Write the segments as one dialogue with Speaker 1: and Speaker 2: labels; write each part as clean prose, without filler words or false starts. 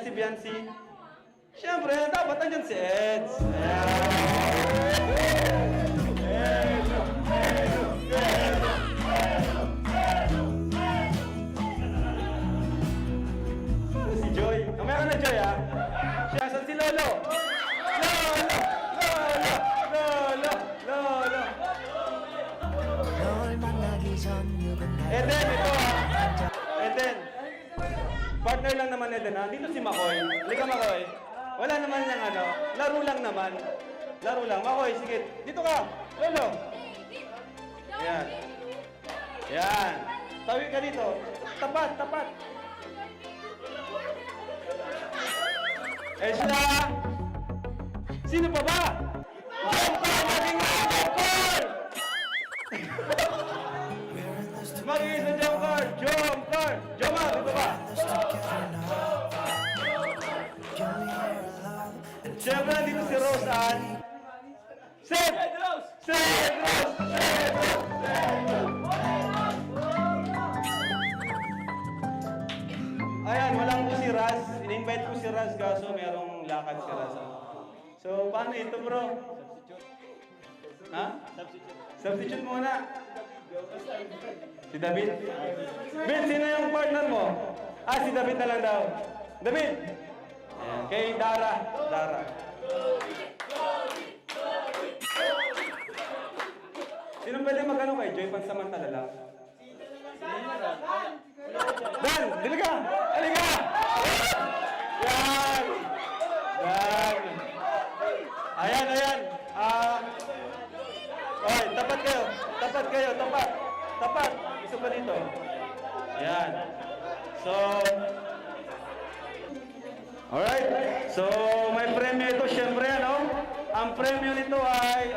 Speaker 1: Si Biancy. Siyempre, dapat nandiyan si Eds. Si Joy. Kamaya ka na, Joy, ha? Siya, saan si Lolo? Lolo! Lolo! Lolo! Eden, ito, ha? Eden. Partner lang naman Eden, ha? Dito si Makoy. Halika, Makoy. Wala naman niyang ano. Laro lang naman. Laro lang. Makoy, sige. Dito ka. Lolo. Yan. Yan. Tawi ka dito. Tapat, tapat. Esla! Sino pa ba? Jumper! Maging jumper! Maging sa jumper! Jumper! Jumper! Dito ba? Siyempre, dito si Roseanne. Seth! Seth! Seth! Ayan, walang po si Raz. In-invite ko si Raz kaso merong lakad si Raz. So, paano ito, bro? Ha? Substitute muna. Si David? David, sino yung partner mo? Ah, si David na lang daw. David! Ayan, kay Dara. Dara. Sinong pwede magano kay Joy pansamantala lang? Dan! Dili ka! Dili ka! Yan! Yan! Ayan, ayan! Okay, tapat kayo! Tapat kayo! Tapat! Tapat! Gusto ba dito? Ayan. So, alright. So, may premyo ito. Siyempre, ano? Ang premyo nito ay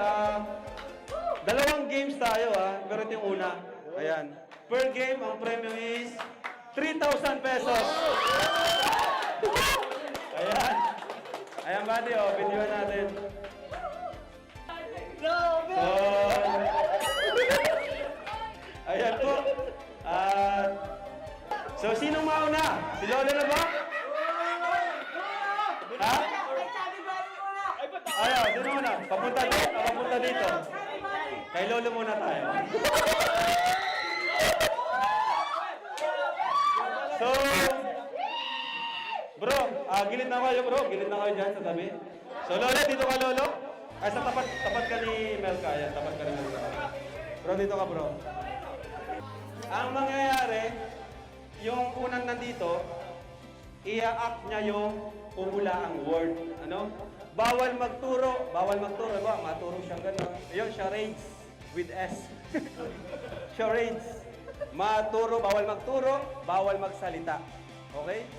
Speaker 1: dalawang games tayo, pero ito yung una. Ayan. Per game, ang premyo is 3,000 pesos. Ayan. Ayan, buddy, videoan natin. So, ayan po. So, sinong mauna? Si Lola na ba? Ha? Ayaw, sino muna? Papunta dito? Papunta dito. Kay Lolo muna tayo. So, bro, gilid na kayo bro. Gilid na kayo dyan sa tabi. So, Lolo, dito ka Lolo. Ay, sa tapat ka ni Melka. Ayan, tapat ka ni Melka. Bro, dito ka bro. Ang mangyayari, yung unang nandito, i-act niya yung pumula ang word. Ano? Bawal magturo. Bawal magturo. Ba? Maturo siyang gano'n. Ayun, charades with S. Charades. Maturo, bawal magturo, bawal magsalita. Okay?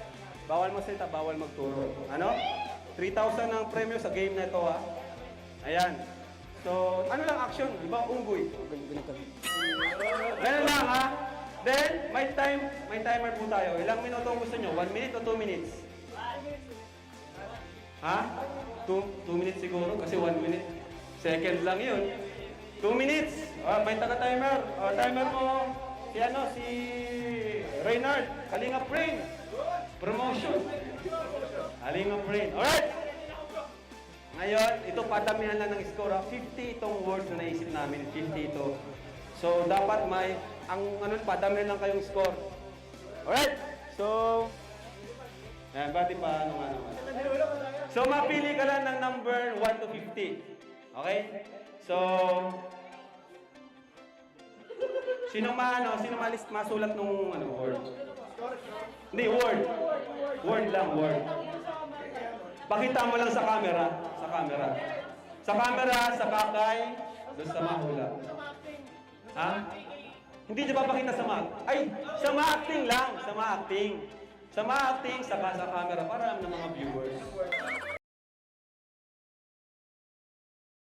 Speaker 1: Bawal magsalita, bawal magturo. Ano? 3,000 ang premyo sa game na ito, ha? Ayan. So, ano lang action? Diba? Unggoy. Ganun lang, ha? Then, may timer po tayo. Ilang minuto ang gusto nyo? 1 minute o 2 minutes? Ha? 2 minutes siguro kasi 1 minute. Second lang yun. 2 minutes. May taga-timer. Timer mo. Si Reynard. Kalinga Brain. Promotion. Kalinga Brain. Alright. Ngayon, ito padamihan lang ng score. 50 itong words na naisip namin. 50 ito. So, dapat padamihan lang kayong score. Alright. So, ayan, bati pa, ano. So, mapili ka lang ng number 1 to 50. Okay? So, sino masulat nung word? Hindi, word. Word lang, word. Pakita mo lang sa camera. Sa camera. Sa camera, sa kakay, doon sa mahula. Ha? Hindi niyo papakita sa Ay, sa ma-acting lang. Sa ma-acting. Sa ma-acting, saka sa camera para ng mga viewers.